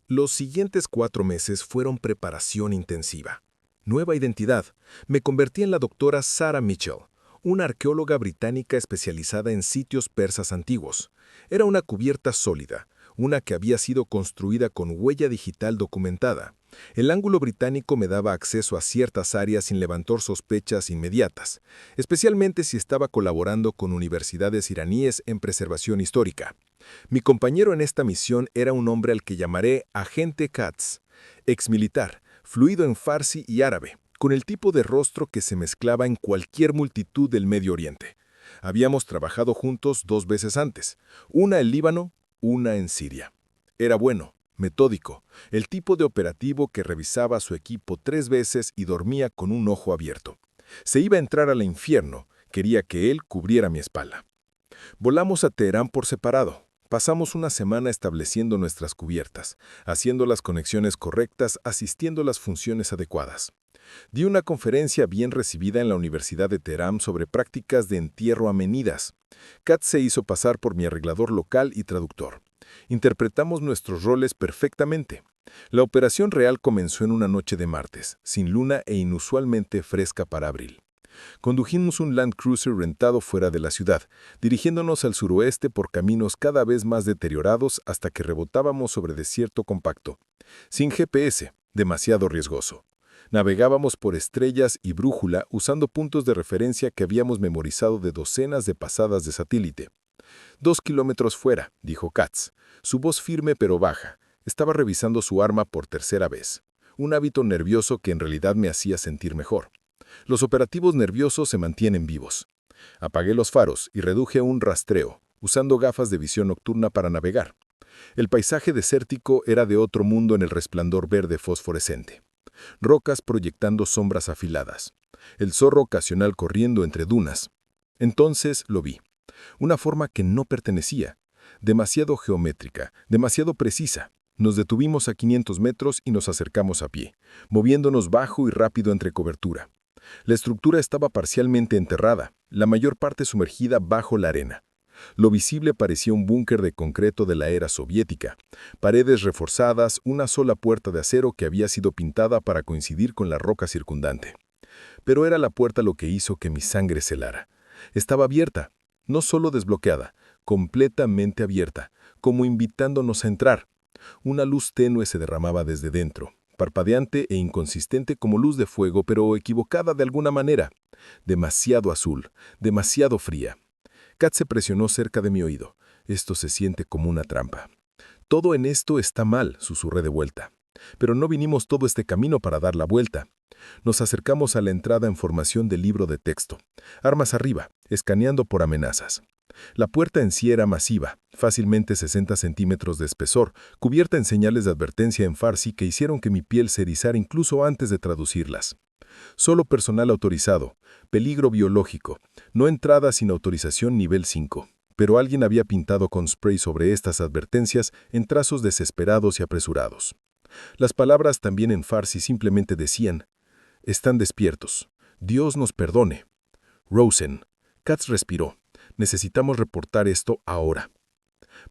Los siguientes 4 meses fueron preparación intensiva. Nueva identidad. Me convertí en la doctora Sarah Mitchell, una arqueóloga británica especializada en sitios persas antiguos. Era una cubierta sólida, una que había sido construida con huella digital documentada. El ángulo británico me daba acceso a ciertas áreas sin levantar sospechas inmediatas, especialmente si estaba colaborando con universidades iraníes en preservación histórica. Mi compañero en esta misión era un hombre al que llamaré Agente Katz, exmilitar, fluido en farsi y árabe, con el tipo de rostro que se mezclaba en cualquier multitud del Medio Oriente. Habíamos trabajado juntos 2 veces antes, una en Líbano, una en Siria. Era bueno, metódico, el tipo de operativo que revisaba a su equipo 3 veces y dormía con un ojo abierto. Se iba a entrar al infierno, quería que él cubriera mi espalda. Volamos a Teherán por separado. Pasamos una semana estableciendo nuestras cubiertas, haciendo las conexiones correctas, asistiendo a las funciones adecuadas. Di una conferencia bien recibida en la Universidad de Teherán sobre prácticas de entierro amenidas. Kat se hizo pasar por mi arreglador local y traductor. Interpretamos nuestros roles perfectamente. La operación real comenzó en una noche de martes, sin luna e inusualmente fresca para abril. Condujimos un Land Cruiser rentado fuera de la ciudad, dirigiéndonos al suroeste por caminos cada vez más deteriorados hasta que rebotábamos sobre desierto compacto. Sin GPS, demasiado riesgoso. Navegábamos por estrellas y brújula usando puntos de referencia que habíamos memorizado de docenas de pasadas de satélite. 2 kilómetros fuera, dijo Katz, su voz firme pero baja. Estaba revisando su arma por tercera vez. Un hábito nervioso que en realidad me hacía sentir mejor. Los operativos nerviosos se mantienen vivos. Apagué los faros y reduje un rastreo, usando gafas de visión nocturna para navegar. El paisaje desértico era de otro mundo en el resplandor verde fosforescente. Rocas proyectando sombras afiladas. El zorro ocasional corriendo entre dunas. Entonces lo vi. Una forma que no pertenecía. Demasiado geométrica, demasiado precisa. Nos detuvimos a 500 metros y nos acercamos a pie, moviéndonos bajo y rápido entre cobertura. La estructura estaba parcialmente enterrada, la mayor parte sumergida bajo la arena. Lo visible parecía un búnker de concreto de la era soviética, paredes reforzadas, una sola puerta de acero que había sido pintada para coincidir con la roca circundante. Pero era la puerta lo que hizo que mi sangre se helara. Estaba abierta, no solo desbloqueada, completamente abierta, como invitándonos a entrar. Una luz tenue se derramaba desde dentro, parpadeante e inconsistente como luz de fuego, pero equivocada de alguna manera. Demasiado azul, demasiado fría. Kat se presionó cerca de mi oído. Esto se siente como una trampa. Todo en esto está mal, susurré de vuelta. Pero no vinimos todo este camino para dar la vuelta. Nos acercamos a la entrada en formación del libro de texto. Armas arriba, escaneando por amenazas. La puerta en sí era masiva, fácilmente 60 centímetros de espesor, cubierta en señales de advertencia en farsi que hicieron que mi piel se erizara incluso antes de traducirlas. Solo personal autorizado, peligro biológico, no entrada sin autorización nivel 5. Pero alguien había pintado con spray sobre estas advertencias en trazos desesperados y apresurados. Las palabras también en farsi simplemente decían: «Están despiertos. Dios nos perdone». Rosen. Katz respiró. Necesitamos reportar esto ahora.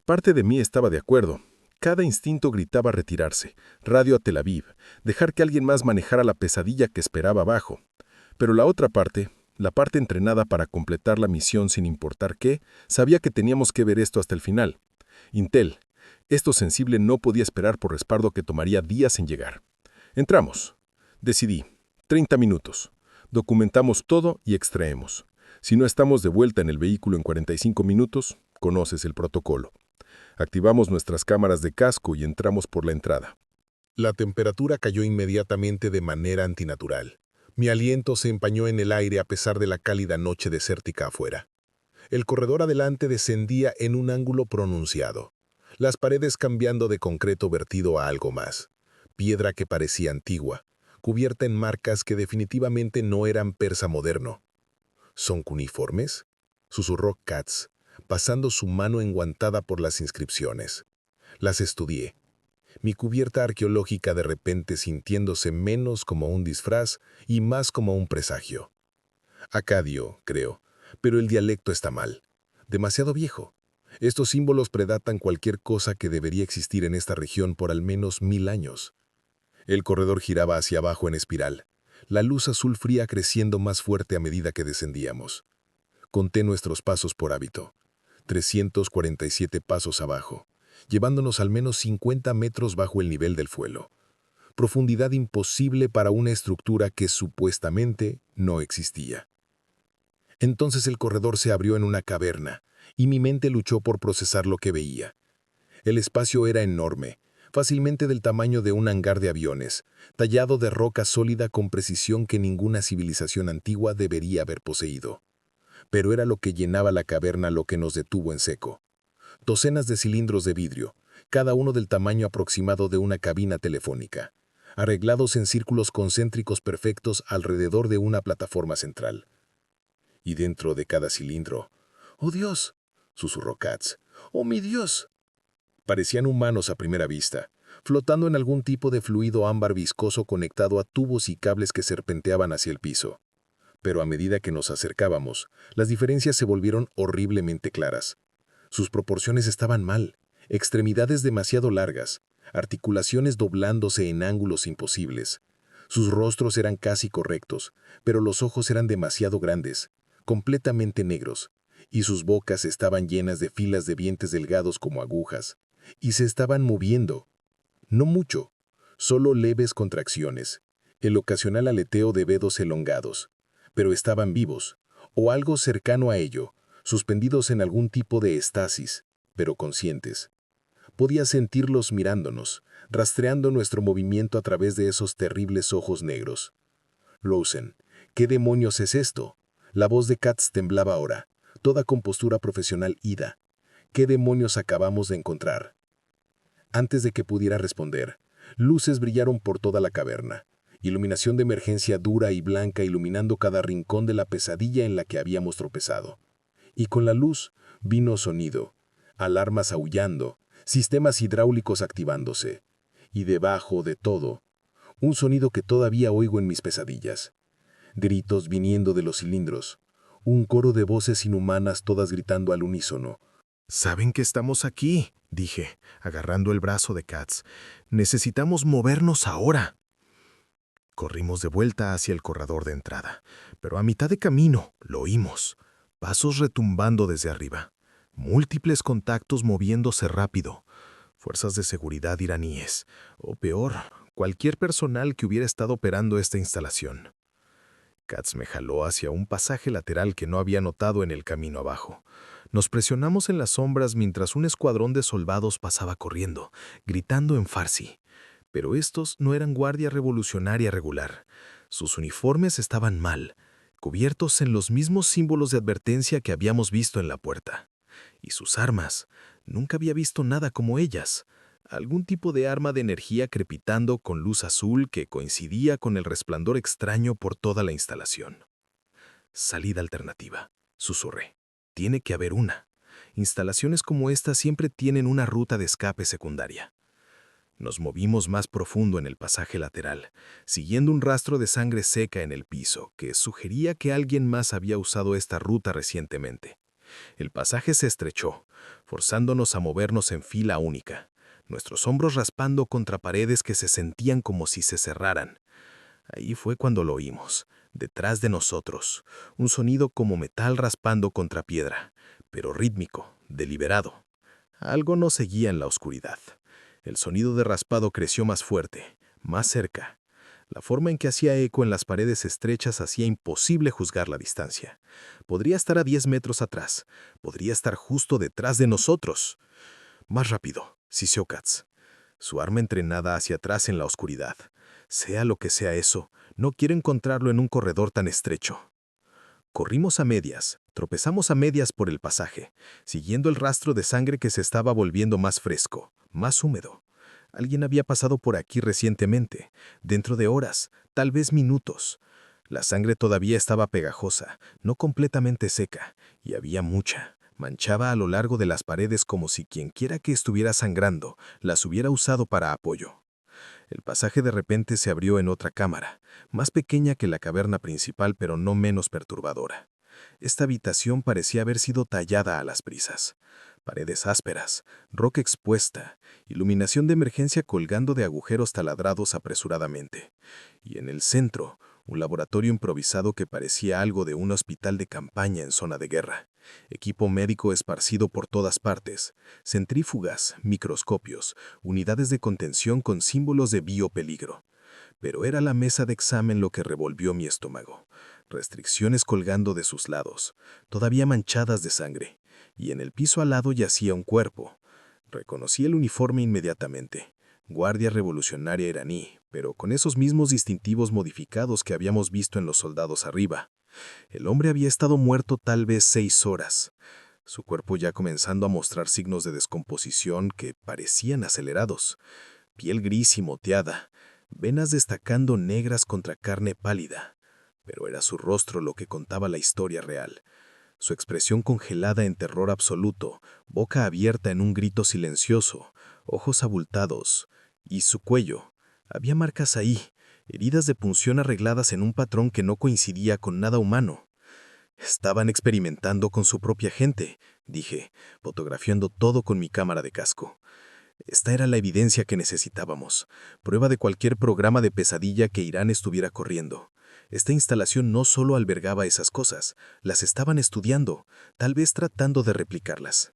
Parte de mí estaba de acuerdo. Cada instinto gritaba retirarse, radio a Tel Aviv, dejar que alguien más manejara la pesadilla que esperaba abajo. Pero la otra parte, la parte entrenada para completar la misión sin importar qué, sabía que teníamos que ver esto hasta el final. Intel. Esto sensible no podía esperar por respaldo que tomaría días en llegar. Entramos. Decidí. 30 minutos. Documentamos todo y extraemos. Si no estamos de vuelta en el vehículo en 45 minutos, conoces el protocolo. Activamos nuestras cámaras de casco y entramos por la entrada. La temperatura cayó inmediatamente de manera antinatural. Mi aliento se empañó en el aire a pesar de la cálida noche desértica afuera. El corredor adelante descendía en un ángulo pronunciado, las paredes cambiando de concreto vertido a algo más, piedra que parecía antigua, cubierta en marcas que definitivamente no eran persa moderno. ¿Son cuneiformes?, susurró Katz, pasando su mano enguantada por las inscripciones. Las estudié. Mi cubierta arqueológica de repente sintiéndose menos como un disfraz y más como un presagio. Acadio, creo, pero el dialecto está mal. Demasiado viejo. Estos símbolos predatan cualquier cosa que debería existir en esta región por al menos 1000 años. El corredor giraba hacia abajo en espiral, la luz azul fría creciendo más fuerte a medida que descendíamos. Conté nuestros pasos por hábito. 347 pasos abajo, llevándonos al menos 50 metros bajo el nivel del suelo. Profundidad imposible para una estructura que supuestamente no existía. Entonces el corredor se abrió en una caverna, y mi mente luchó por procesar lo que veía. El espacio era enorme, fácilmente del tamaño de un hangar de aviones, tallado de roca sólida con precisión que ninguna civilización antigua debería haber poseído. Pero era lo que llenaba la caverna lo que nos detuvo en seco. Docenas de cilindros de vidrio, cada uno del tamaño aproximado de una cabina telefónica, arreglados en círculos concéntricos perfectos alrededor de una plataforma central. Y dentro de cada cilindro, ¡oh Dios!, susurró Katz. ¡Oh mi Dios! Parecían humanos a primera vista, flotando en algún tipo de fluido ámbar viscoso conectado a tubos y cables que serpenteaban hacia el piso. Pero a medida que nos acercábamos, las diferencias se volvieron horriblemente claras. Sus proporciones estaban mal, extremidades demasiado largas, articulaciones doblándose en ángulos imposibles. Sus rostros eran casi correctos, pero los ojos eran demasiado grandes, completamente negros, y sus bocas estaban llenas de filas de dientes delgados como agujas, y se estaban moviendo. No mucho, solo leves contracciones, el ocasional aleteo de dedos elongados, pero estaban vivos, o algo cercano a ello, suspendidos en algún tipo de estasis, pero conscientes. Podía sentirlos mirándonos, rastreando nuestro movimiento a través de esos terribles ojos negros. Rosen, ¿qué demonios es esto? La voz de Katz temblaba ahora, toda con postura profesional ida. ¿Qué demonios acabamos de encontrar? Antes de que pudiera responder, luces brillaron por toda la caverna. Iluminación de emergencia dura y blanca iluminando cada rincón de la pesadilla en la que habíamos tropezado. Y con la luz vino sonido, alarmas aullando, sistemas hidráulicos activándose. Y debajo de todo, un sonido que todavía oigo en mis pesadillas. Gritos viniendo de los cilindros, un coro de voces inhumanas todas gritando al unísono. «Saben que estamos aquí», dije, agarrando el brazo de Katz. «Necesitamos movernos ahora». Corrimos de vuelta hacia el corredor de entrada, pero a mitad de camino lo oímos. Pasos retumbando desde arriba. Múltiples contactos moviéndose rápido. Fuerzas de seguridad iraníes. O peor, cualquier personal que hubiera estado operando esta instalación. Katz me jaló hacia un pasaje lateral que no había notado en el camino abajo. Nos presionamos en las sombras mientras un escuadrón de soldados pasaba corriendo, gritando en farsi. Pero estos no eran guardia revolucionaria regular. Sus uniformes estaban mal, cubiertos en los mismos símbolos de advertencia que habíamos visto en la puerta. Y sus armas, nunca había visto nada como ellas. Algún tipo de arma de energía crepitando con luz azul que coincidía con el resplandor extraño por toda la instalación. «Salida alternativa», susurré. «Tiene que haber una. Instalaciones como esta siempre tienen una ruta de escape secundaria». Nos movimos más profundo en el pasaje lateral, siguiendo un rastro de sangre seca en el piso que sugería que alguien más había usado esta ruta recientemente. El pasaje se estrechó, forzándonos a movernos en fila única, nuestros hombros raspando contra paredes que se sentían como si se cerraran. Ahí fue cuando lo oímos, detrás de nosotros, un sonido como metal raspando contra piedra, pero rítmico, deliberado. Algo nos seguía en la oscuridad. El sonido de raspado creció más fuerte, más cerca. La forma en que hacía eco en las paredes estrechas hacía imposible juzgar la distancia. Podría estar a 10 metros atrás, podría estar justo detrás de nosotros. «Más rápido», siseó Katz. Su arma entrenada hacia atrás en la oscuridad. Sea lo que sea eso, no quiero encontrarlo en un corredor tan estrecho. Corrimos a medias, tropezamos a medias por el pasaje, siguiendo el rastro de sangre que se estaba volviendo más fresco, más húmedo. Alguien había pasado por aquí recientemente, dentro de horas, tal vez minutos. La sangre todavía estaba pegajosa, no completamente seca, y había mucha. Manchaba a lo largo de las paredes como si quienquiera que estuviera sangrando las hubiera usado para apoyo. El pasaje de repente se abrió en otra cámara, más pequeña que la caverna principal pero no menos perturbadora. Esta habitación parecía haber sido tallada a las prisas. Paredes ásperas, roca expuesta, iluminación de emergencia colgando de agujeros taladrados apresuradamente. Y en el centro, un laboratorio improvisado que parecía algo de un hospital de campaña en zona de guerra. Equipo médico esparcido por todas partes, centrífugas, microscopios, unidades de contención con símbolos de biopeligro. Pero era la mesa de examen lo que revolvió mi estómago. Restricciones colgando de sus lados, todavía manchadas de sangre, y en el piso al lado yacía un cuerpo. Reconocí el uniforme inmediatamente. Guardia Revolucionaria iraní, pero con esos mismos distintivos modificados que habíamos visto en los soldados arriba. El hombre había estado muerto tal vez 6 horas, su cuerpo ya comenzando a mostrar signos de descomposición que parecían acelerados. Piel gris y moteada, venas destacando negras contra carne pálida. Pero era su rostro lo que contaba la historia real. Su expresión congelada en terror absoluto, boca abierta en un grito silencioso, ojos abultados, y su cuello. Había marcas ahí, heridas de punción arregladas en un patrón que no coincidía con nada humano. Estaban experimentando con su propia gente, dije, fotografiando todo con mi cámara de casco. Esta era la evidencia que necesitábamos, prueba de cualquier programa de pesadilla que Irán estuviera corriendo. Esta instalación no solo albergaba esas cosas, las estaban estudiando, tal vez tratando de replicarlas.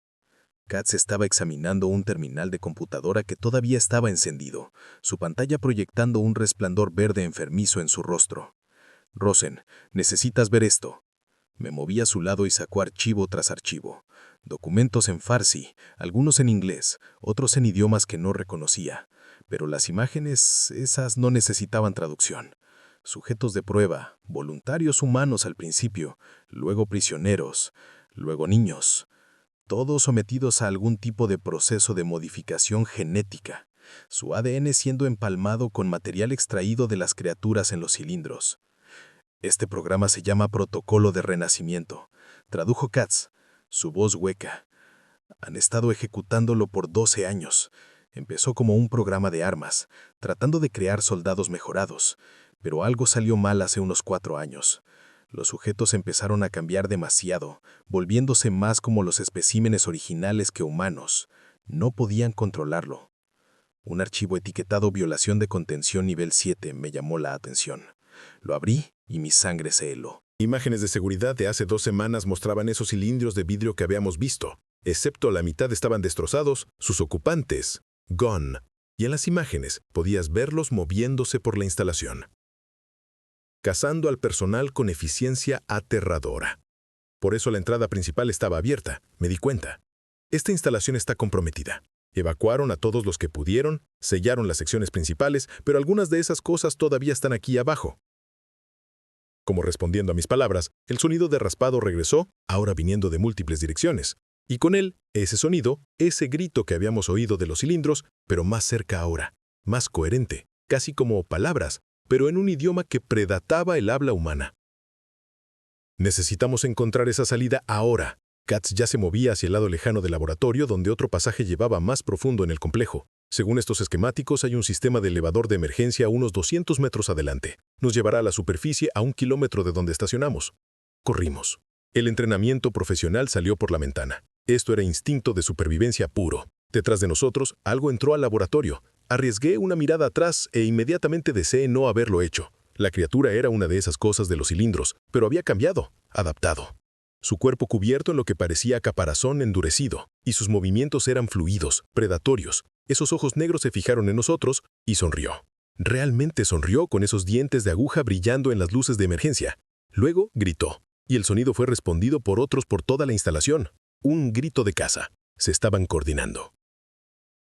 Katz estaba examinando un terminal de computadora que todavía estaba encendido, su pantalla proyectando un resplandor verde enfermizo en su rostro. Rosen, necesitas ver esto. Me moví a su lado y sacó archivo tras archivo. Documentos en farsi, algunos en inglés, otros en idiomas que no reconocía. Pero las imágenes, esas no necesitaban traducción. Sujetos de prueba, voluntarios humanos al principio, luego prisioneros, luego niños. Todos sometidos a algún tipo de proceso de modificación genética. Su ADN siendo empalmado con material extraído de las criaturas en los cilindros. Este programa se llama Protocolo de Renacimiento, tradujo Katz, su voz hueca. Han estado ejecutándolo por 12 años. Empezó como un programa de armas, tratando de crear soldados mejorados, pero algo salió mal hace unos 4 años. Los sujetos empezaron a cambiar demasiado, volviéndose más como los especímenes originales que humanos. No podían controlarlo. Un archivo etiquetado Violación de Contención nivel 7 me llamó la atención. Lo abrí y mi sangre se heló. Imágenes de seguridad de hace 2 semanas mostraban esos cilindros de vidrio que habíamos visto. Excepto la mitad estaban destrozados, sus ocupantes, gone. Y en las imágenes podías verlos moviéndose por la instalación. Cazando al personal con eficiencia aterradora. Por eso la entrada principal estaba abierta, me di cuenta. Esta instalación está comprometida. Evacuaron a todos los que pudieron, sellaron las secciones principales, pero algunas de esas cosas todavía están aquí abajo. Como respondiendo a mis palabras, el sonido de raspado regresó, ahora viniendo de múltiples direcciones. Y con él, ese sonido, ese grito que habíamos oído de los cilindros, pero más cerca ahora, más coherente, casi como palabras, pero en un idioma que predataba el habla humana. Necesitamos encontrar esa salida ahora. Katz ya se movía hacia el lado lejano del laboratorio donde otro pasaje llevaba más profundo en el complejo. Según estos esquemáticos, hay un sistema de elevador de emergencia a unos 200 metros adelante. Nos llevará a la superficie a 1 kilómetro de donde estacionamos. Corrimos. El entrenamiento profesional salió por la ventana. Esto era instinto de supervivencia puro. Detrás de nosotros, algo entró al laboratorio. Arriesgué una mirada atrás e inmediatamente deseé no haberlo hecho. La criatura era una de esas cosas de los cilindros, pero había cambiado, adaptado. Su cuerpo cubierto en lo que parecía caparazón endurecido, y sus movimientos eran fluidos, predatorios. Esos ojos negros se fijaron en nosotros y sonrió. Realmente sonrió con esos dientes de aguja brillando en las luces de emergencia. Luego gritó, y el sonido fue respondido por otros por toda la instalación. Un grito de caza. Se estaban coordinando.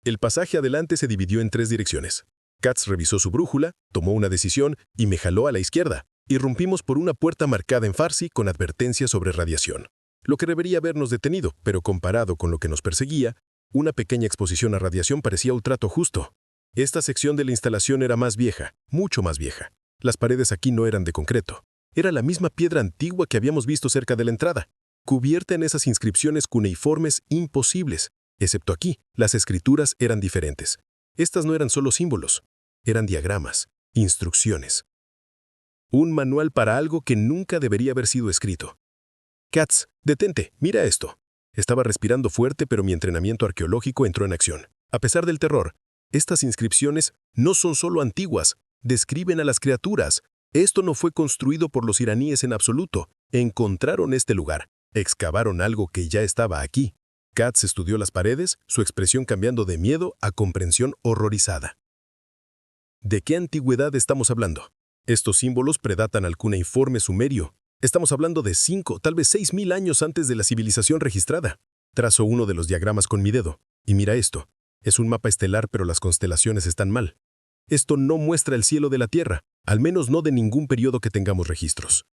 El pasaje adelante se dividió en 3 direcciones. Katz revisó su brújula, tomó una decisión y me jaló a la izquierda. Irrumpimos por una puerta marcada en farsi con advertencias sobre radiación. Lo que debería habernos detenido, pero comparado con lo que nos perseguía, una pequeña exposición a radiación parecía un trato justo. Esta sección de la instalación era más vieja, mucho más vieja. Las paredes aquí no eran de concreto. Era la misma piedra antigua que habíamos visto cerca de la entrada, cubierta en esas inscripciones cuneiformes imposibles. Excepto aquí, las escrituras eran diferentes. Estas no eran solo símbolos, eran diagramas, instrucciones. Un manual para algo que nunca debería haber sido escrito. Katz, detente, mira esto. Estaba respirando fuerte, pero mi entrenamiento arqueológico entró en acción. A pesar del terror, estas inscripciones no son solo antiguas, describen a las criaturas. Esto no fue construido por los iraníes en absoluto. Encontraron este lugar, excavaron algo que ya estaba aquí. Katz estudió las paredes, su expresión cambiando de miedo a comprensión horrorizada. ¿De qué antigüedad estamos hablando? Estos símbolos predatan al cuneiforme sumerio. Estamos hablando de 5, tal vez 6.000 años antes de la civilización registrada. Trazo uno de los diagramas con mi dedo. Y mira esto. Es un mapa estelar, pero las constelaciones están mal. Esto no muestra el cielo de la Tierra, al menos no de ningún periodo que tengamos registros.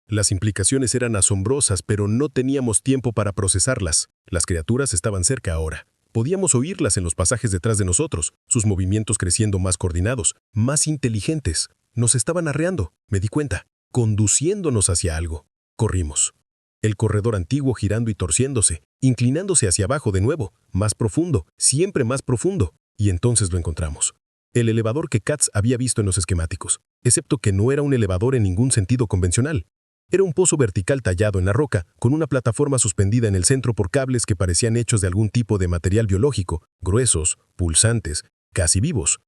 Las implicaciones eran asombrosas, pero no teníamos tiempo para procesarlas. Las criaturas estaban cerca ahora. Podíamos oírlas en los pasajes detrás de nosotros, sus movimientos creciendo más coordinados, más inteligentes. Nos estaban arreando, me di cuenta, conduciéndonos hacia algo. Corrimos. El corredor antiguo girando y torciéndose, inclinándose hacia abajo de nuevo, más profundo, siempre más profundo. Y entonces lo encontramos. El elevador que Katz había visto en los esquemáticos, excepto que no era un elevador en ningún sentido convencional. Era un pozo vertical tallado en la roca, con una plataforma suspendida en el centro por cables que parecían hechos de algún tipo de material biológico, gruesos, pulsantes, casi vivos.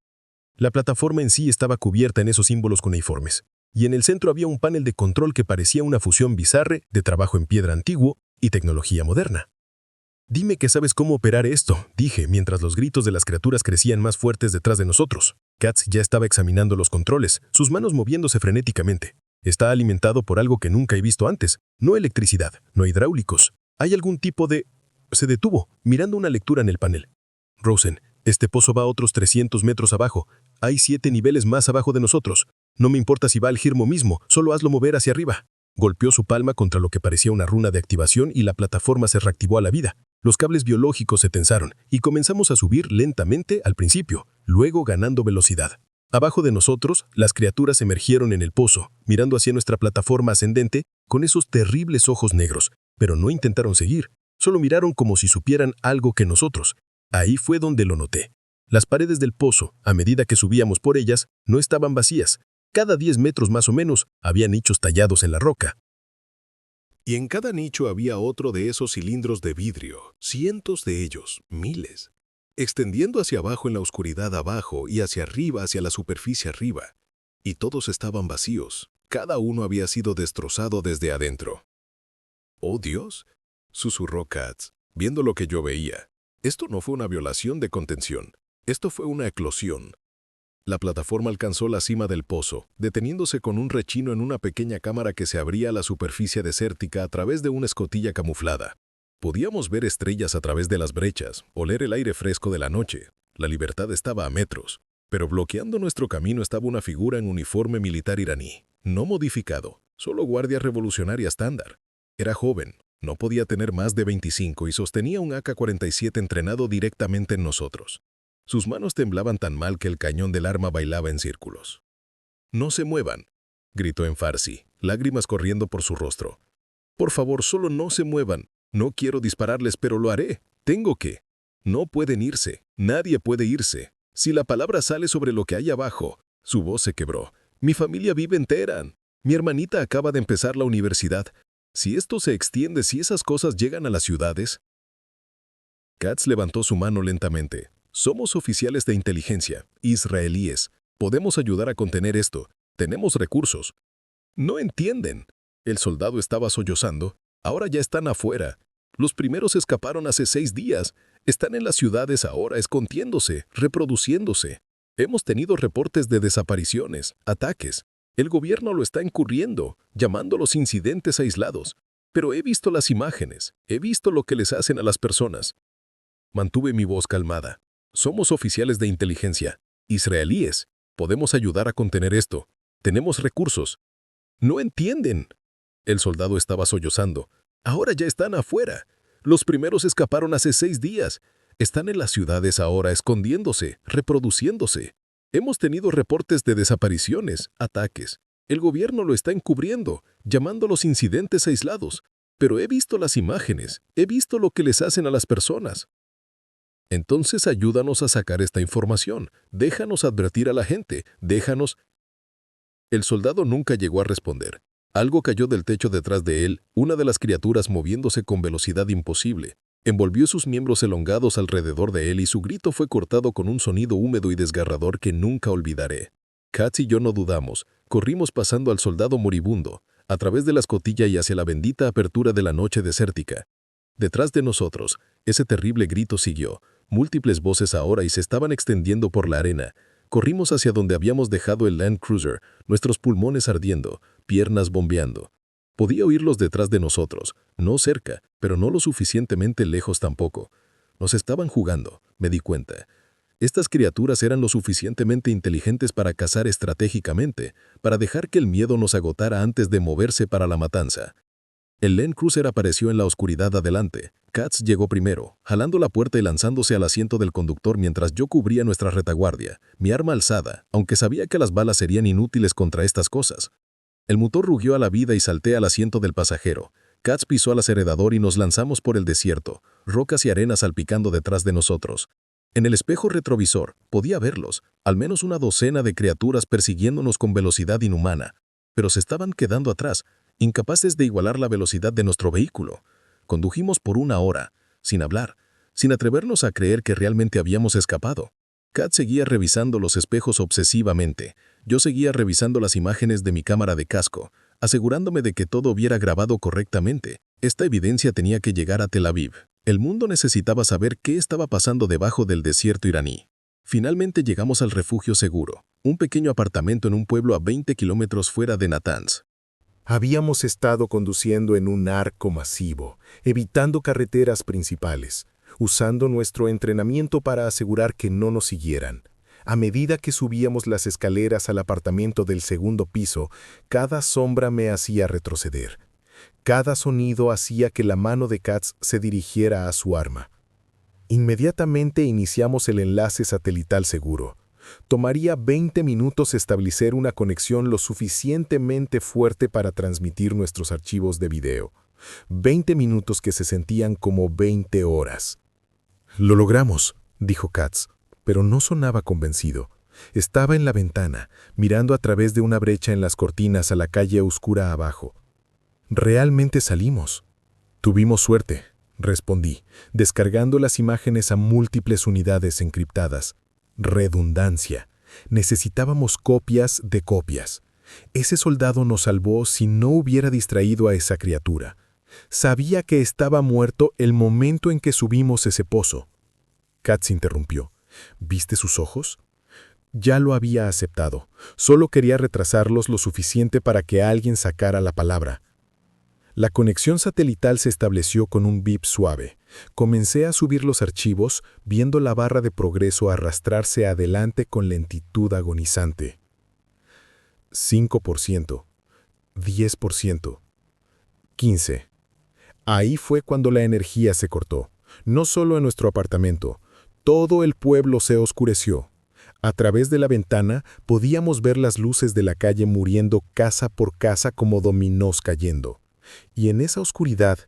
La plataforma en sí estaba cubierta en esos símbolos cuneiformes, y en el centro había un panel de control que parecía una fusión bizarre de trabajo en piedra antiguo y tecnología moderna. «Dime que sabes cómo operar esto», dije, mientras los gritos de las criaturas crecían más fuertes detrás de nosotros. Katz ya estaba examinando los controles, sus manos moviéndose frenéticamente. Está alimentado por algo que nunca he visto antes. No electricidad, no hidráulicos. Hay algún tipo de... Se detuvo, mirando una lectura en el panel. Rosen, este pozo va a otros 300 metros abajo. Hay 7 niveles más abajo de nosotros. No me importa si va al girmo mismo, solo hazlo mover hacia arriba. Golpeó su palma contra lo que parecía una runa de activación y la plataforma se reactivó a la vida. Los cables biológicos se tensaron y comenzamos a subir lentamente al principio, luego ganando velocidad. Abajo de nosotros, las criaturas emergieron en el pozo, mirando hacia nuestra plataforma ascendente con esos terribles ojos negros, pero no intentaron seguir, solo miraron como si supieran algo que nosotros. Ahí fue donde lo noté. Las paredes del pozo, a medida que subíamos por ellas, no estaban vacías. Cada 10 metros más o menos, había nichos tallados en la roca. Y en cada nicho había otro de esos cilindros de vidrio, cientos de ellos, miles, extendiendo hacia abajo en la oscuridad abajo y hacia arriba hacia la superficie arriba. Y todos estaban vacíos, cada uno había sido destrozado desde adentro. «¡Oh, Dios!», susurró Katz, viendo lo que yo veía. Esto no fue una violación de contención, esto fue una eclosión. La plataforma alcanzó la cima del pozo, deteniéndose con un rechino en una pequeña cámara que se abría a la superficie desértica a través de una escotilla camuflada. Podíamos ver estrellas a través de las brechas, oler el aire fresco de la noche. La libertad estaba a metros, pero bloqueando nuestro camino estaba una figura en uniforme militar iraní, no modificado, solo guardia revolucionaria estándar. Era joven, no podía tener más de 25 y sostenía un AK-47 entrenado directamente en nosotros. Sus manos temblaban tan mal que el cañón del arma bailaba en círculos. «¡No se muevan!», gritó en farsi, lágrimas corriendo por su rostro. «Por favor, solo no se muevan. No quiero dispararles, pero lo haré. Tengo que. No pueden irse. Nadie puede irse. Si la palabra sale sobre lo que hay abajo». Su voz se quebró. «Mi familia vive en Teherán. Mi hermanita acaba de empezar la universidad. Si esto se extiende, si esas cosas llegan a las ciudades...» Katz levantó su mano lentamente. «Somos oficiales de inteligencia, israelíes. Podemos ayudar a contener esto. Tenemos recursos». «No entienden». El soldado estaba sollozando. «Ahora ya están afuera. Los primeros escaparon hace 6 días. Están en las ciudades ahora, escondiéndose, reproduciéndose. Hemos tenido reportes de desapariciones, ataques. El gobierno lo está encubriendo, llamándolos incidentes aislados. Pero he visto las imágenes, he visto lo que les hacen a las personas». Mantuve mi voz calmada. «Somos oficiales de inteligencia, israelíes. Podemos ayudar a contener esto. Tenemos recursos». «No entienden». El soldado estaba sollozando. «Ahora ya están afuera. Los primeros escaparon hace 6 días. Están en las ciudades ahora, escondiéndose, reproduciéndose. Hemos tenido reportes de desapariciones, ataques. El gobierno lo está encubriendo, llamándolos incidentes aislados. Pero he visto las imágenes, he visto lo que les hacen a las personas». «Entonces ayúdanos a sacar esta información. Déjanos advertir a la gente. Déjanos...» El soldado nunca llegó a responder. Algo cayó del techo detrás de él, una de las criaturas moviéndose con velocidad imposible. Envolvió sus miembros elongados alrededor de él y su grito fue cortado con un sonido húmedo y desgarrador que nunca olvidaré. Katz y yo no dudamos, corrimos pasando al soldado moribundo, a través de la escotilla y hacia la bendita apertura de la noche desértica. Detrás de nosotros, ese terrible grito siguió, múltiples voces ahora y se estaban extendiendo por la arena. Corrimos hacia donde habíamos dejado el Land Cruiser, nuestros pulmones ardiendo, piernas bombeando. Podía oírlos detrás de nosotros, no cerca, pero no lo suficientemente lejos tampoco. Nos estaban jugando, me di cuenta. Estas criaturas eran lo suficientemente inteligentes para cazar estratégicamente, para dejar que el miedo nos agotara antes de moverse para la matanza. El Land Cruiser apareció en la oscuridad adelante. Katz llegó primero, jalando la puerta y lanzándose al asiento del conductor mientras yo cubría nuestra retaguardia, mi arma alzada, aunque sabía que las balas serían inútiles contra estas cosas. El motor rugió a la vida y salté al asiento del pasajero. Katz pisó al acelerador y nos lanzamos por el desierto, rocas y arenas salpicando detrás de nosotros. En el espejo retrovisor podía verlos, al menos una docena de criaturas persiguiéndonos con velocidad inhumana, pero se estaban quedando atrás, incapaces de igualar la velocidad de nuestro vehículo. Condujimos por 1 hora, sin hablar, sin atrevernos a creer que realmente habíamos escapado. Katz seguía revisando los espejos obsesivamente. Yo seguía revisando las imágenes de mi cámara de casco, asegurándome de que todo hubiera grabado correctamente. Esta evidencia tenía que llegar a Tel Aviv. El mundo necesitaba saber qué estaba pasando debajo del desierto iraní. Finalmente llegamos al refugio seguro, un pequeño apartamento en un pueblo a 20 kilómetros fuera de Natanz. Habíamos estado conduciendo en un arco masivo, evitando carreteras principales, usando nuestro entrenamiento para asegurar que no nos siguieran. A medida que subíamos las escaleras al apartamento del segundo piso, cada sombra me hacía retroceder. Cada sonido hacía que la mano de Katz se dirigiera a su arma. Inmediatamente iniciamos el enlace satelital seguro. Tomaría 20 minutos establecer una conexión lo suficientemente fuerte para transmitir nuestros archivos de video. 20 minutos que se sentían como 20 horas. «Lo logramos», dijo Katz, pero no sonaba convencido. Estaba en la ventana, mirando a través de una brecha en las cortinas a la calle oscura abajo. «Realmente salimos». «Tuvimos suerte», respondí, descargando las imágenes a múltiples unidades encriptadas. Redundancia. Necesitábamos copias de copias. Ese soldado nos salvó si no hubiera distraído a esa criatura. Sabía que estaba muerto el momento en que subimos ese pozo. Katz interrumpió. ¿Viste sus ojos? Ya lo había aceptado. Solo quería retrasarlos lo suficiente para que alguien sacara la palabra. La conexión satelital se estableció con un bip suave. Comencé a subir los archivos, viendo la barra de progreso arrastrarse adelante con lentitud agonizante. 5%, 10%, 15%. Ahí fue cuando la energía se cortó. No solo en nuestro apartamento, todo el pueblo se oscureció. A través de la ventana podíamos ver las luces de la calle muriendo casa por casa como dominós cayendo. Y en esa oscuridad,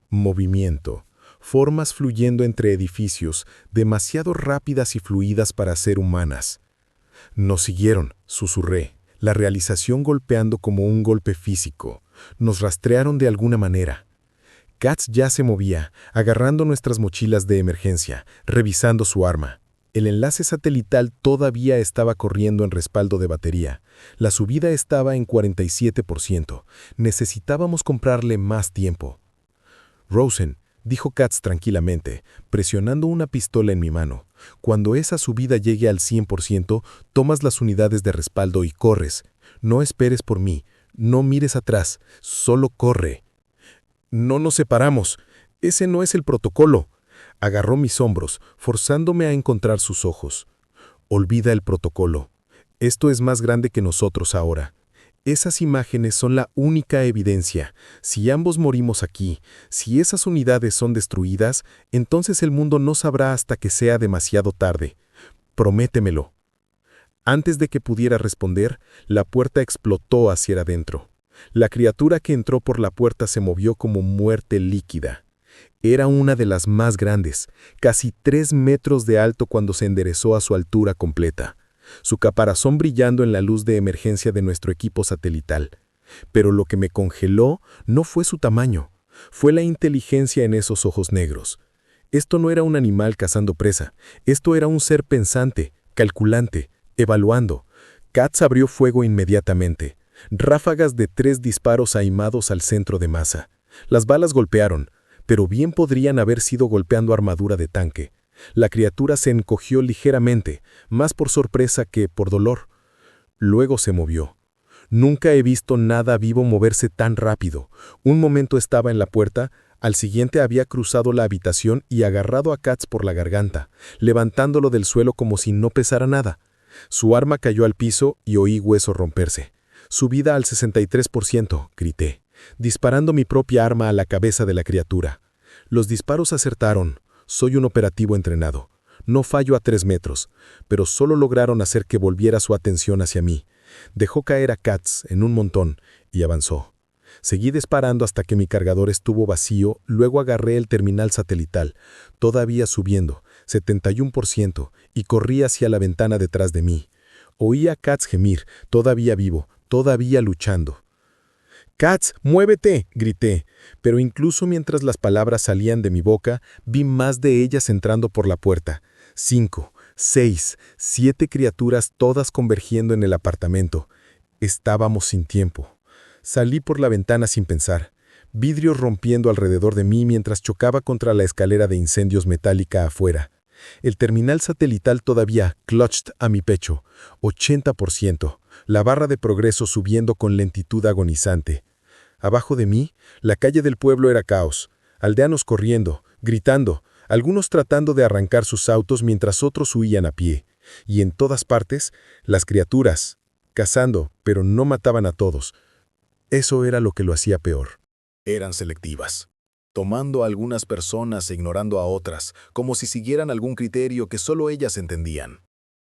movimiento, formas fluyendo entre edificios, demasiado rápidas y fluidas para ser humanas. Nos siguieron, susurré, la realización golpeando como un golpe físico. Nos rastrearon de alguna manera. Katz ya se movía, agarrando nuestras mochilas de emergencia, revisando su arma. El enlace satelital todavía estaba corriendo en respaldo de batería. La subida estaba en 47%. Necesitábamos comprarle más tiempo. «Rosen», dijo Katz tranquilamente, presionando una pistola en mi mano. «Cuando esa subida llegue al 100%, tomas las unidades de respaldo y corres. No esperes por mí. No mires atrás. Solo corre». «No nos separamos. Ese no es el protocolo». Agarró mis hombros, forzándome a encontrar sus ojos. «Olvida el protocolo. Esto es más grande que nosotros ahora. Esas imágenes son la única evidencia. Si ambos morimos aquí, si esas unidades son destruidas, entonces el mundo no sabrá hasta que sea demasiado tarde. Prométemelo». Antes de que pudiera responder, la puerta explotó hacia adentro. La criatura que entró por la puerta se movió como muerte líquida. Era una de las más grandes, casi 3 metros de alto cuando se enderezó a su altura completa, su caparazón brillando en la luz de emergencia de nuestro equipo satelital. Pero lo que me congeló no fue su tamaño, fue la inteligencia en esos ojos negros. Esto no era un animal cazando presa, esto era un ser pensante, calculante, evaluando. Katz abrió fuego inmediatamente. Ráfagas de 3 disparos aimados al centro de masa. Las balas golpearon, pero bien podrían haber sido golpeando armadura de tanque. La criatura se encogió ligeramente, más por sorpresa que por dolor. Luego se movió. Nunca he visto nada vivo moverse tan rápido. Un momento estaba en la puerta, al siguiente había cruzado la habitación y agarrado a Katz por la garganta, levantándolo del suelo como si no pesara nada. Su arma cayó al piso y oí hueso romperse. «Subida al 63%», grité, disparando mi propia arma a la cabeza de la criatura. Los disparos acertaron. Soy un operativo entrenado. No fallo a 3 metros, pero solo lograron hacer que volviera su atención hacia mí. Dejó caer a Katz en un montón y avanzó. Seguí disparando hasta que mi cargador estuvo vacío, luego agarré el terminal satelital, todavía subiendo, 71%, y corrí hacia la ventana detrás de mí. Oí a Katz gemir, todavía vivo, todavía luchando. «Katz, muévete», grité, pero incluso mientras las palabras salían de mi boca, vi más de ellas entrando por la puerta. 5, 6, 7 criaturas todas convergiendo en el apartamento. Estábamos sin tiempo. Salí por la ventana sin pensar. Vidrios rompiendo alrededor de mí mientras chocaba contra la escalera de incendios metálica afuera. El terminal satelital todavía clutched a mi pecho. 80%. La barra de progreso subiendo con lentitud agonizante. Abajo de mí, la calle del pueblo era caos. Aldeanos corriendo, gritando, algunos tratando de arrancar sus autos mientras otros huían a pie. Y en todas partes, las criaturas, cazando, pero no mataban a todos. Eso era lo que lo hacía peor. Eran selectivas, tomando a algunas personas e ignorando a otras, como si siguieran algún criterio que solo ellas entendían.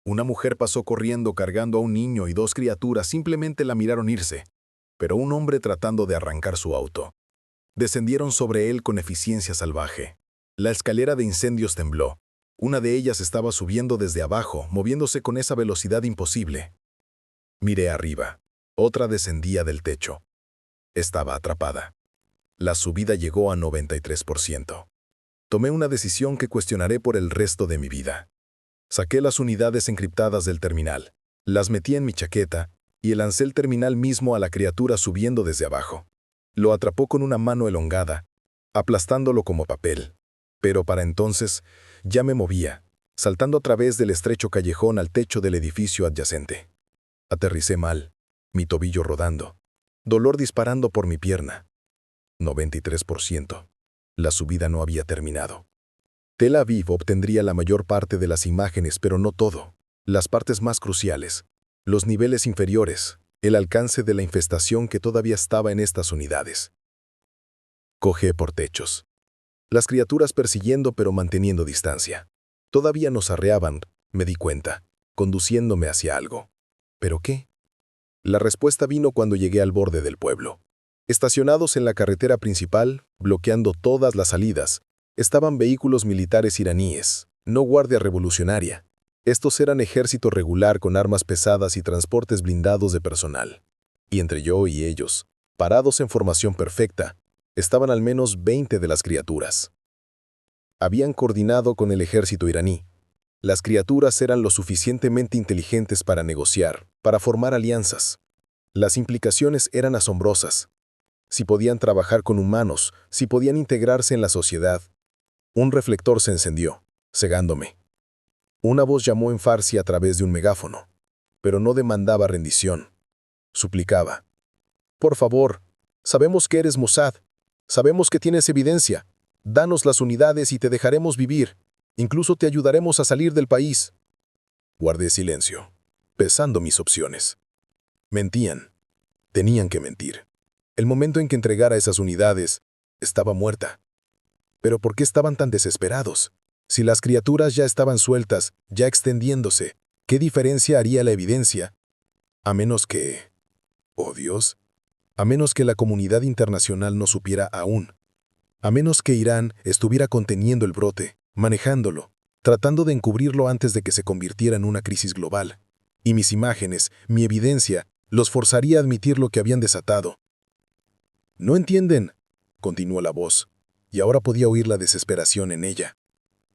Una mujer pasó corriendo cargando a un niño y 2 criaturas simplemente la miraron irse, pero un hombre tratando de arrancar su auto. Descendieron sobre él con eficiencia salvaje. La escalera de incendios tembló. Una de ellas estaba subiendo desde abajo, moviéndose con esa velocidad imposible. Miré arriba. Otra descendía del techo. Estaba atrapada. La subida llegó a 93%. Tomé una decisión que cuestionaré por el resto de mi vida. Saqué las unidades encriptadas del terminal, las metí en mi chaqueta y lancé el terminal mismo a la criatura subiendo desde abajo. Lo atrapó con una mano elongada, aplastándolo como papel. Pero para entonces ya me movía, saltando a través del estrecho callejón al techo del edificio adyacente. Aterricé mal, mi tobillo rodando, dolor disparando por mi pierna. 93%. La subida no había terminado. Tel Aviv obtendría la mayor parte de las imágenes, pero no todo. Las partes más cruciales, los niveles inferiores, el alcance de la infestación que todavía estaba en estas unidades. Cojé por techos. Las criaturas persiguiendo pero manteniendo distancia. Todavía nos arreaban, me di cuenta, conduciéndome hacia algo. ¿Pero qué? La respuesta vino cuando llegué al borde del pueblo. Estacionados en la carretera principal, bloqueando todas las salidas, estaban vehículos militares iraníes, no guardia revolucionaria. Estos eran ejército regular con armas pesadas y transportes blindados de personal. Y entre yo y ellos, parados en formación perfecta, estaban al menos 20 de las criaturas. Habían coordinado con el ejército iraní. Las criaturas eran lo suficientemente inteligentes para negociar, para formar alianzas. Las implicaciones eran asombrosas. Si podían trabajar con humanos, si podían integrarse en la sociedad. Un reflector se encendió, cegándome. Una voz llamó en farsi a través de un megáfono, pero no demandaba rendición. Suplicaba. «Por favor, sabemos que eres Mossad, sabemos que tienes evidencia. Danos las unidades y te dejaremos vivir. Incluso te ayudaremos a salir del país». Guardé silencio, pesando mis opciones. Mentían. Tenían que mentir. El momento en que entregara esas unidades, estaba muerta. ¿Pero por qué estaban tan desesperados? Si las criaturas ya estaban sueltas, ya extendiéndose, ¿qué diferencia haría la evidencia? A menos que... ¡Oh Dios! A menos que la comunidad internacional no supiera aún. A menos que Irán estuviera conteniendo el brote, manejándolo, tratando de encubrirlo antes de que se convirtiera en una crisis global. Y mis imágenes, mi evidencia, Los forzaría a admitir lo que habían desatado. «No entienden», continuó la voz, y ahora podía oír la desesperación en ella.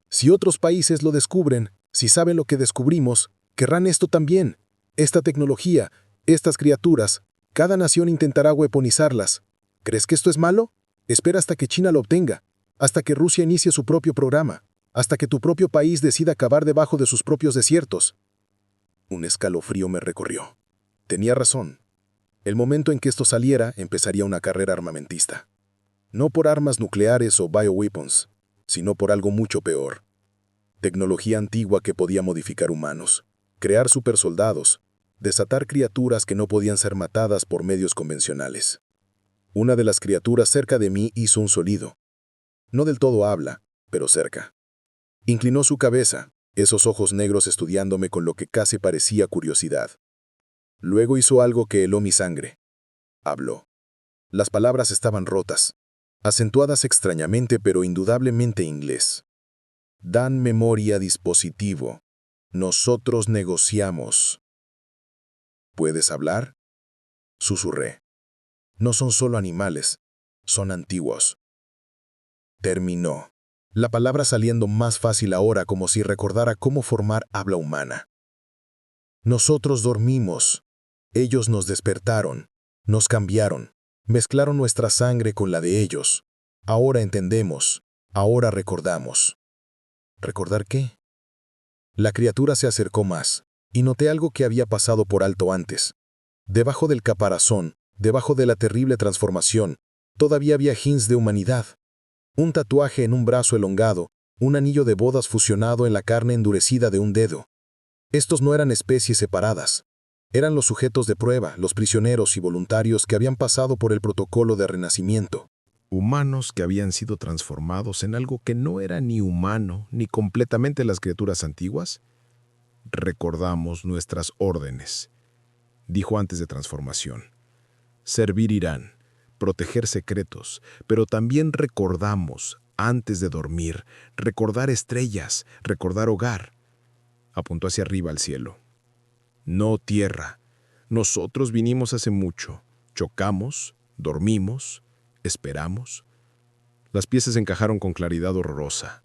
«Si otros países lo descubren, si saben lo que descubrimos, querrán esto también. Esta tecnología, estas criaturas, cada nación intentará weaponizarlas. ¿Crees que esto es malo? Espera hasta que China lo obtenga, hasta que Rusia inicie su propio programa, hasta que tu propio país decida cavar debajo de sus propios desiertos». Un escalofrío me recorrió. Tenía razón. El momento en que esto saliera, empezaría una carrera armamentista. No por armas nucleares o bioweapons, sino por algo mucho peor. Tecnología antigua que podía modificar humanos, crear supersoldados, desatar criaturas que no podían ser matadas por medios convencionales. Una de las criaturas cerca de mí hizo un sonido. No del todo habla, pero cerca. Inclinó su cabeza, esos ojos negros estudiándome con lo que casi parecía curiosidad. Luego hizo algo que heló mi sangre. Habló. Las palabras estaban rotas, acentuadas extrañamente pero indudablemente inglés. «Dan memoria dispositivo. Nosotros negociamos». «¿Puedes hablar?», susurré. «No son solo animales, son antiguos». Terminó. La palabra saliendo más fácil ahora como si recordara cómo formar habla humana. «Nosotros dormimos. Ellos nos despertaron, nos cambiaron, mezclaron nuestra sangre con la de ellos. Ahora entendemos, ahora recordamos». ¿Recordar qué? La criatura se acercó más, y noté algo que había pasado por alto antes. Debajo del caparazón, debajo de la terrible transformación, todavía había hints de humanidad. Un tatuaje en un brazo elongado, un anillo de bodas fusionado en la carne endurecida de un dedo. Estos no eran especies separadas. Eran los sujetos de prueba, los prisioneros y voluntarios que habían pasado por el protocolo de renacimiento. Humanos que habían sido transformados en algo que no era ni humano ni completamente las criaturas antiguas. «Recordamos nuestras órdenes», dijo antes de transformación. «Servir Irán, proteger secretos, pero también recordamos, antes de dormir, recordar estrellas, recordar hogar». Apuntó hacia arriba al cielo. «No tierra. Nosotros vinimos hace mucho. Chocamos, dormimos, esperamos». Las piezas encajaron con claridad horrorosa.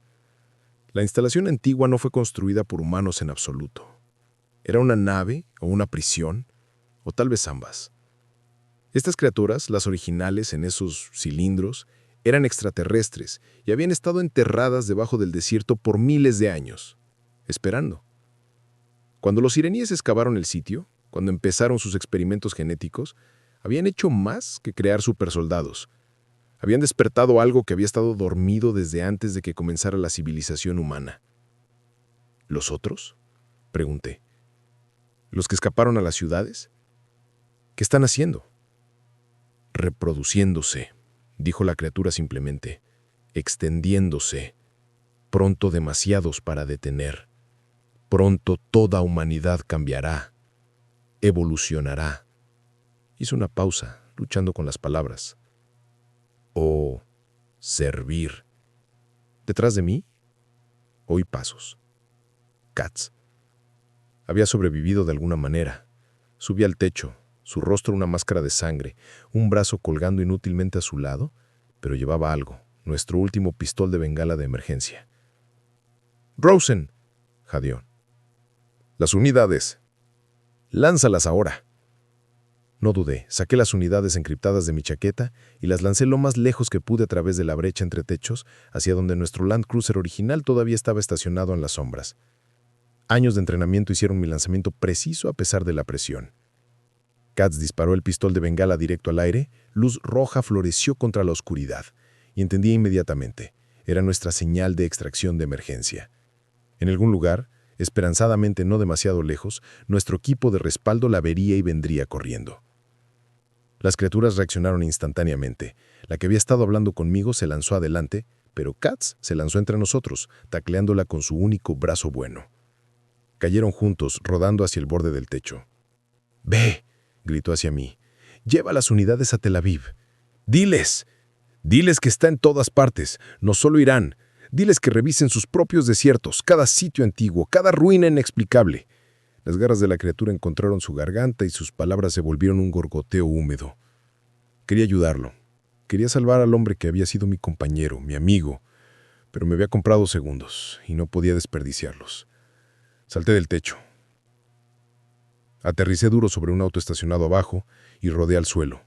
La instalación antigua no fue construida por humanos en absoluto. Era una nave o una prisión, o tal vez ambas. Estas criaturas, las originales en esos cilindros, eran extraterrestres y habían estado enterradas debajo del desierto por miles de años, esperando. Cuando los iraníes excavaron el sitio, cuando empezaron sus experimentos genéticos, habían hecho más que crear supersoldados. Habían despertado algo que había estado dormido desde antes de que comenzara la civilización humana. ¿Los otros?, pregunté. ¿Los que escaparon a las ciudades? ¿Qué están haciendo? Reproduciéndose, dijo la criatura simplemente, extendiéndose. Pronto demasiados para detener. Pronto toda humanidad cambiará, evolucionará. Hizo una pausa, luchando con las palabras. O servir. Detrás de mí, oí pasos. Katz. Había sobrevivido de alguna manera. Subí al techo, su rostro una máscara de sangre, un brazo colgando inútilmente a su lado, pero llevaba algo, nuestro último pistol de bengala de emergencia. «Rosen», jadeó. «Las unidades. Lánzalas ahora». No dudé, saqué las unidades encriptadas de mi chaqueta y las lancé lo más lejos que pude a través de la brecha entre techos, hacia donde nuestro Land Cruiser original todavía estaba estacionado en las sombras. Años de entrenamiento hicieron mi lanzamiento preciso a pesar de la presión. Katz disparó el pistol de bengala directo al aire, luz roja floreció contra la oscuridad, y entendí inmediatamente, era nuestra señal de extracción de emergencia. En algún lugar, esperanzadamente no demasiado lejos, nuestro equipo de respaldo la vería y vendría corriendo. Las criaturas reaccionaron instantáneamente. La que había estado hablando conmigo se lanzó adelante, pero Katz se lanzó entre nosotros, tacleándola con su único brazo bueno. Cayeron juntos, rodando hacia el borde del techo. «Ve», gritó hacia mí, «lleva las unidades a Tel Aviv. Diles que está en todas partes, no solo Irán. Diles que revisen sus propios desiertos, cada sitio antiguo, cada ruina inexplicable. Las garras de la criatura encontraron su garganta y sus palabras se volvieron un gorgoteo húmedo. Quería ayudarlo. Quería salvar al hombre que había sido mi compañero, mi amigo, pero me había comprado segundos y no podía desperdiciarlos. Salté del techo. Aterricé duro sobre un auto estacionado abajo y rodé al suelo.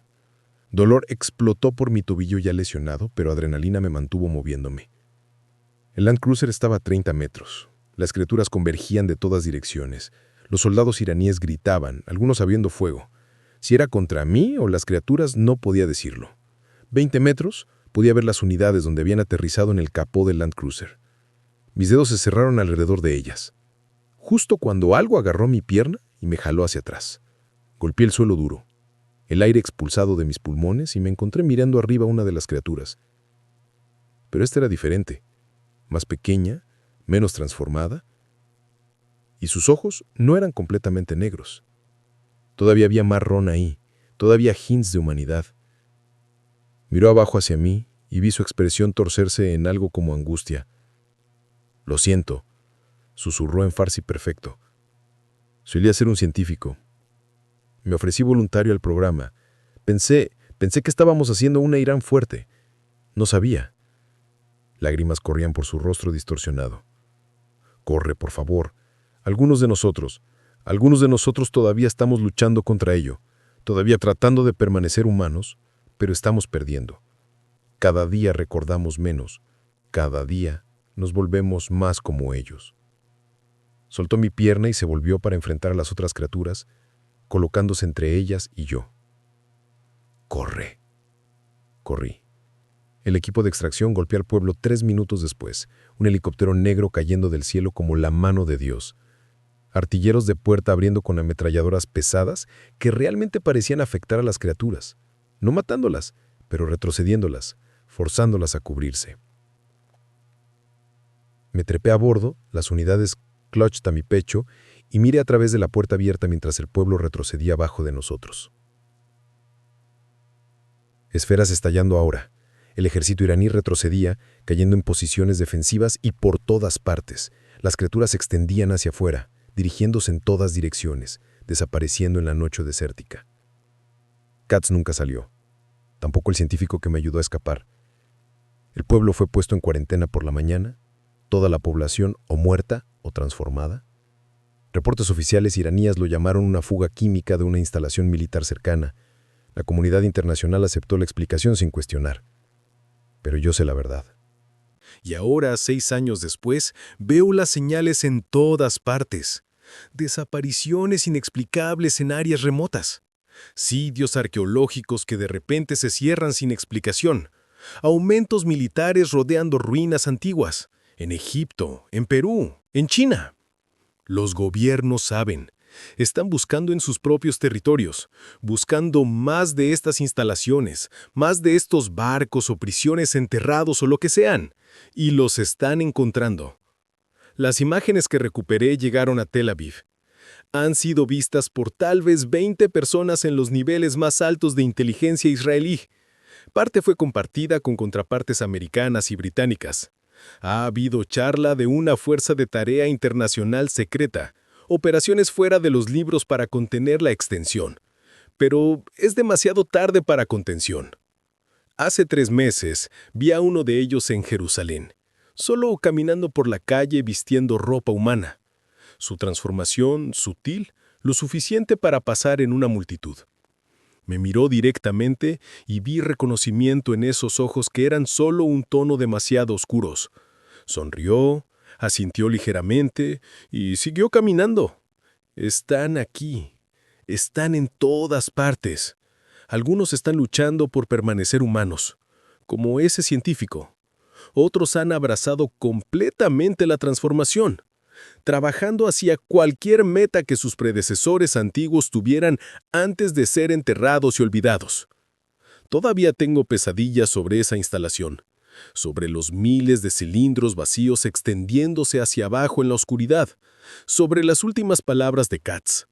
Dolor explotó por mi tobillo ya lesionado, pero adrenalina me mantuvo moviéndome. El Land Cruiser estaba a 30 metros. Las criaturas convergían de todas direcciones. Los soldados iraníes gritaban, algunos abriendo fuego. Si era contra mí o las criaturas, no podía decirlo. 20 metros, podía ver las unidades donde habían aterrizado en el capó del Land Cruiser. Mis dedos se cerraron alrededor de ellas. Justo cuando algo agarró mi pierna y me jaló hacia atrás. Golpeé el suelo duro, el aire expulsado de mis pulmones y me encontré mirando arriba a una de las criaturas. Pero esta era diferente, más pequeña, menos transformada, y sus ojos no eran completamente negros. Todavía había marrón ahí, todavía hints de humanidad. Miró abajo hacia mí y vi su expresión torcerse en algo como angustia. «Lo siento», susurró en farsi perfecto. Solía ser un científico. Me ofrecí voluntario al programa. Pensé que estábamos haciendo una Irán fuerte. No sabía. Lágrimas corrían por su rostro distorsionado. «Corre, por favor. Algunos de nosotros todavía estamos luchando contra ello, todavía tratando de permanecer humanos, pero estamos perdiendo. Cada día recordamos menos, cada día nos volvemos más como ellos». Soltó mi pierna y se volvió para enfrentar a las otras criaturas, colocándose entre ellas y yo. «Corre». Corrí. El equipo de extracción golpeó al pueblo 3 minutos después, un helicóptero negro cayendo del cielo como la mano de Dios. Artilleros de puerta abriendo con ametralladoras pesadas que realmente parecían afectar a las criaturas, no matándolas, pero retrocediéndolas, forzándolas a cubrirse. Me trepé a bordo, las unidades clutched a mi pecho y miré a través de la puerta abierta mientras el pueblo retrocedía abajo de nosotros. Esferas estallando ahora. El ejército iraní retrocedía, cayendo en posiciones defensivas y por todas partes. Las criaturas se extendían hacia afuera, dirigiéndose en todas direcciones, desapareciendo en la noche desértica. Katz nunca salió. Tampoco el científico que me ayudó a escapar. El pueblo fue puesto en cuarentena por la mañana, toda la población o muerta o transformada. Reportes oficiales iraníes lo llamaron una fuga química de una instalación militar cercana. La comunidad internacional aceptó la explicación sin cuestionar. Pero yo sé la verdad. Y ahora, 6 años después, veo las señales en todas partes. Desapariciones inexplicables en áreas remotas. Sitios arqueológicos que de repente se cierran sin explicación. Aumentos militares rodeando ruinas antiguas. En Egipto, en Perú, en China. Los gobiernos saben. Están buscando en sus propios territorios, buscando más de estas instalaciones, más de estos barcos o prisiones enterrados o lo que sean, y los están encontrando. Las imágenes que recuperé llegaron a Tel Aviv. Han sido vistas por tal vez 20 personas en los niveles más altos de inteligencia israelí. Parte fue compartida con contrapartes americanas y británicas. Ha habido charla de una fuerza de tarea internacional secreta, operaciones fuera de los libros para contener la extensión. Pero es demasiado tarde para contención. Hace 3 meses vi a uno de ellos en Jerusalén, solo caminando por la calle vistiendo ropa humana. Su transformación sutil, lo suficiente para pasar en una multitud. Me miró directamente y vi reconocimiento en esos ojos que eran solo un tono demasiado oscuros. Sonrió, asintió ligeramente y siguió caminando. Están aquí. Están en todas partes. Algunos están luchando por permanecer humanos, como ese científico. Otros han abrazado completamente la transformación, trabajando hacia cualquier meta que sus predecesores antiguos tuvieran antes de ser enterrados y olvidados. Todavía tengo pesadillas sobre esa instalación, sobre los miles de cilindros vacíos extendiéndose hacia abajo en la oscuridad, sobre las últimas palabras de Katz.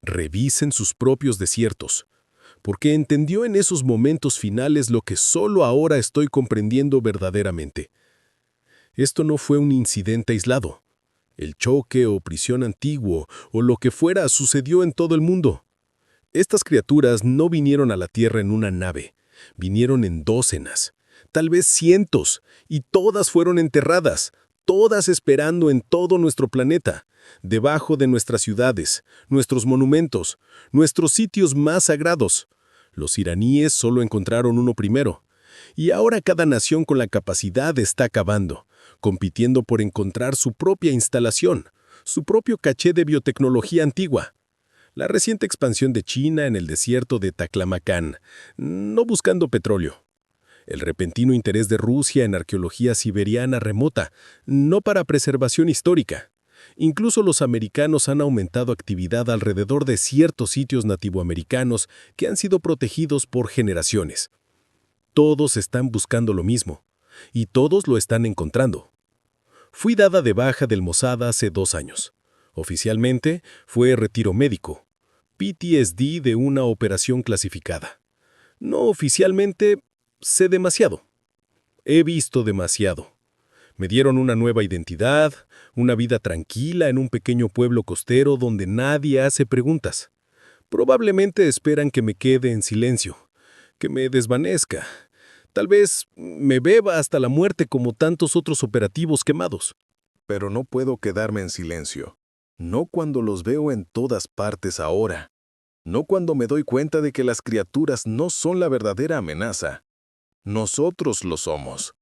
Revisen sus propios desiertos, porque entendió en esos momentos finales lo que solo ahora estoy comprendiendo verdaderamente. Esto no fue un incidente aislado. El choque o prisión antiguo o lo que fuera sucedió en todo el mundo. Estas criaturas no vinieron a la Tierra en una nave, vinieron en dócenas, tal vez cientos, y todas fueron enterradas, todas esperando en todo nuestro planeta, debajo de nuestras ciudades, nuestros monumentos, nuestros sitios más sagrados. Los iraníes solo encontraron uno primero, y ahora cada nación con la capacidad está acabando, compitiendo por encontrar su propia instalación, su propio caché de biotecnología antigua. La reciente expansión de China en el desierto de Taklamakan, no buscando petróleo. El repentino interés de Rusia en arqueología siberiana remota, no para preservación histórica. Incluso los americanos han aumentado actividad alrededor de ciertos sitios nativoamericanos que han sido protegidos por generaciones. Todos están buscando lo mismo, y todos lo están encontrando. Fui dada de baja del Mossad hace 2 años. Oficialmente, fue retiro médico, PTSD de una operación clasificada. No oficialmente, sé demasiado. He visto demasiado. Me dieron una nueva identidad, una vida tranquila en un pequeño pueblo costero donde nadie hace preguntas. Probablemente esperan que me quede en silencio, que me desvanezca. Tal vez me beba hasta la muerte como tantos otros operativos quemados. Pero no puedo quedarme en silencio. No cuando los veo en todas partes ahora. No cuando me doy cuenta de que las criaturas no son la verdadera amenaza. Nosotros lo somos.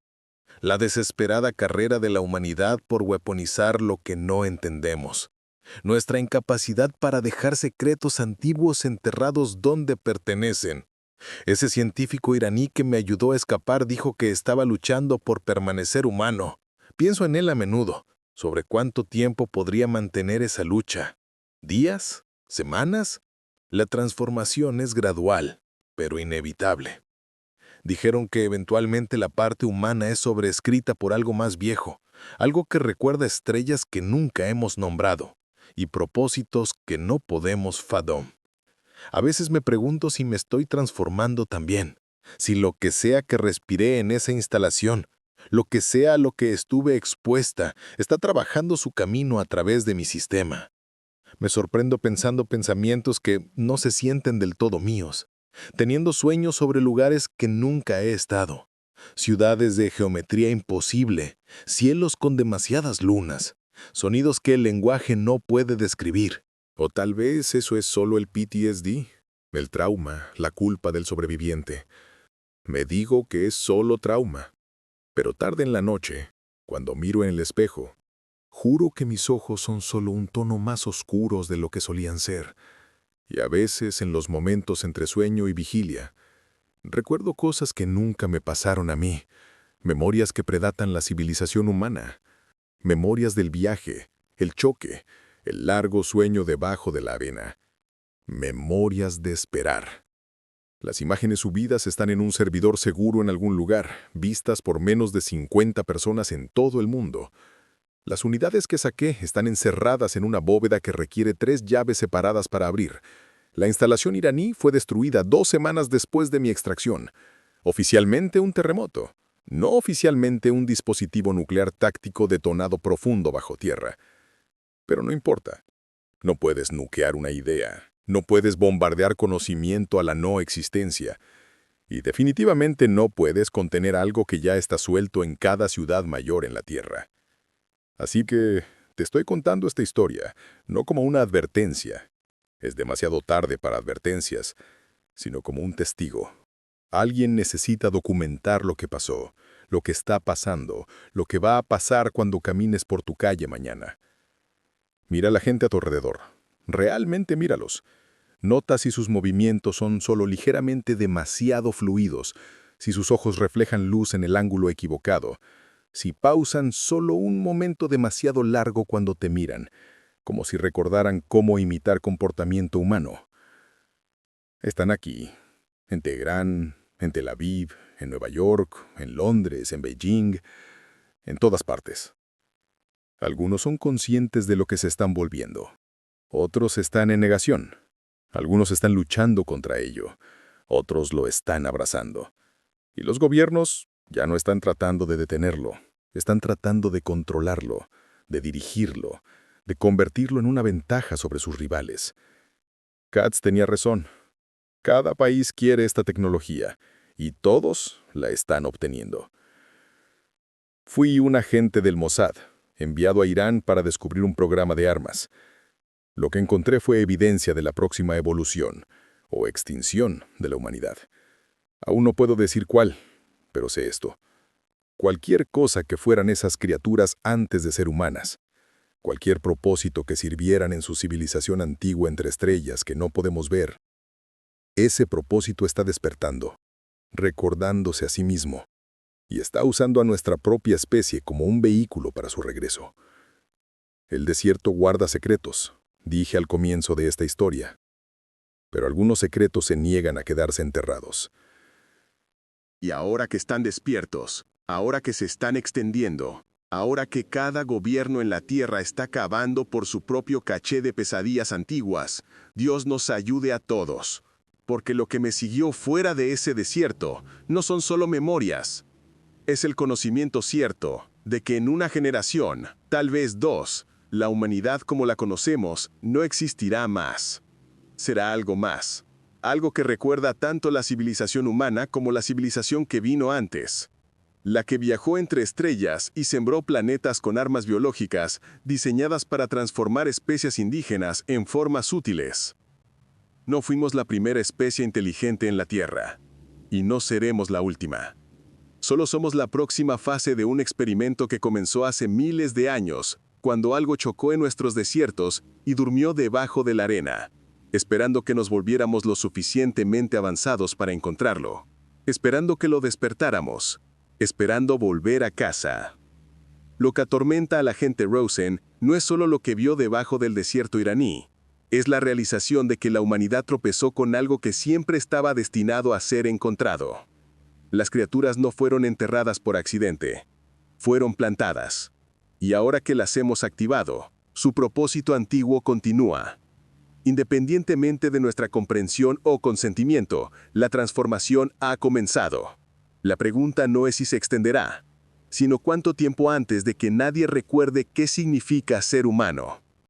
La desesperada carrera de la humanidad por weaponizar lo que no entendemos. Nuestra incapacidad para dejar secretos antiguos enterrados donde pertenecen. Ese científico iraní que me ayudó a escapar dijo que estaba luchando por permanecer humano. Pienso en él a menudo. ¿Sobre cuánto tiempo podría mantener esa lucha? ¿Días? ¿Semanas? La transformación es gradual, pero inevitable. Dijeron que eventualmente la parte humana es sobrescrita por algo más viejo, algo que recuerda estrellas que nunca hemos nombrado, y propósitos que no podemos fathom. A veces me pregunto si me estoy transformando también, si lo que sea que respiré en esa instalación, lo que sea a lo que estuve expuesta, está trabajando su camino a través de mi sistema. Me sorprendo pensando pensamientos que no se sienten del todo míos, teniendo sueños sobre lugares que nunca he estado, ciudades de geometría imposible, cielos con demasiadas lunas, sonidos que el lenguaje no puede describir. O tal vez eso es solo el PTSD, el trauma, la culpa del sobreviviente. Me digo que es solo trauma. Pero tarde en la noche, cuando miro en el espejo, juro que mis ojos son solo un tono más oscuros de lo que solían ser. Y a veces, en los momentos entre sueño y vigilia, recuerdo cosas que nunca me pasaron a mí, memorias que predatan la civilización humana, memorias del viaje, el choque, el largo sueño debajo de la arena, memorias de esperar. Las imágenes subidas están en un servidor seguro en algún lugar, vistas por menos de 50 personas en todo el mundo. Las unidades que saqué están encerradas en una bóveda que requiere 3 llaves separadas para abrir. La instalación iraní fue destruida 2 semanas después de mi extracción. Oficialmente un terremoto, no oficialmente un dispositivo nuclear táctico detonado profundo bajo tierra. Pero no importa. No puedes nuquear una idea. No puedes bombardear conocimiento a la no existencia. Y definitivamente no puedes contener algo que ya está suelto en cada ciudad mayor en la Tierra. Así que te estoy contando esta historia, no como una advertencia. Es demasiado tarde para advertencias, sino como un testigo. Alguien necesita documentar lo que pasó, lo que está pasando, lo que va a pasar cuando camines por tu calle mañana. Mira a la gente a tu alrededor. Realmente míralos. Nota si sus movimientos son solo ligeramente demasiado fluidos, si sus ojos reflejan luz en el ángulo equivocado, si pausan solo un momento demasiado largo cuando te miran, como si recordaran cómo imitar comportamiento humano. Están aquí, en Teherán, en Tel Aviv, en Nueva York, en Londres, en Beijing, en todas partes. Algunos son conscientes de lo que se están volviendo. Otros están en negación. Algunos están luchando contra ello. Otros lo están abrazando. Y los gobiernos ya no están tratando de detenerlo. Están tratando de controlarlo, de dirigirlo, de convertirlo en una ventaja sobre sus rivales. Katz tenía razón. Cada país quiere esta tecnología, y todos la están obteniendo. Fui un agente del Mossad, enviado a Irán para descubrir un programa de armas. Lo que encontré fue evidencia de la próxima evolución, o extinción, de la humanidad. Aún no puedo decir cuál, pero sé esto. Cualquier cosa que fueran esas criaturas antes de ser humanas, cualquier propósito que sirvieran en su civilización antigua entre estrellas que no podemos ver, ese propósito está despertando, recordándose a sí mismo, y está usando a nuestra propia especie como un vehículo para su regreso. El desierto guarda secretos, dije al comienzo de esta historia, pero algunos secretos se niegan a quedarse enterrados. Y ahora que están despiertos, ahora que se están extendiendo, ahora que cada gobierno en la Tierra está cavando por su propio caché de pesadillas antiguas, Dios nos ayude a todos. Porque lo que me siguió fuera de ese desierto no son solo memorias. Es el conocimiento cierto de que en una generación, tal vez dos, la humanidad como la conocemos no existirá más. Será algo más. Algo que recuerda tanto la civilización humana como la civilización que vino antes. La que viajó entre estrellas y sembró planetas con armas biológicas diseñadas para transformar especies indígenas en formas útiles. No fuimos la primera especie inteligente en la Tierra, y no seremos la última. Solo somos la próxima fase de un experimento que comenzó hace miles de años, cuando algo chocó en nuestros desiertos y durmió debajo de la arena, esperando que nos volviéramos lo suficientemente avanzados para encontrarlo, esperando que lo despertáramos, esperando volver a casa. Lo que atormenta al agente Rosen no es solo lo que vio debajo del desierto iraní, es la realización de que la humanidad tropezó con algo que siempre estaba destinado a ser encontrado. Las criaturas no fueron enterradas por accidente, fueron plantadas. Y ahora que las hemos activado, su propósito antiguo continúa. Independientemente de nuestra comprensión o consentimiento, la transformación ha comenzado. La pregunta no es si se extenderá, sino cuánto tiempo antes de que nadie recuerde qué significa ser humano.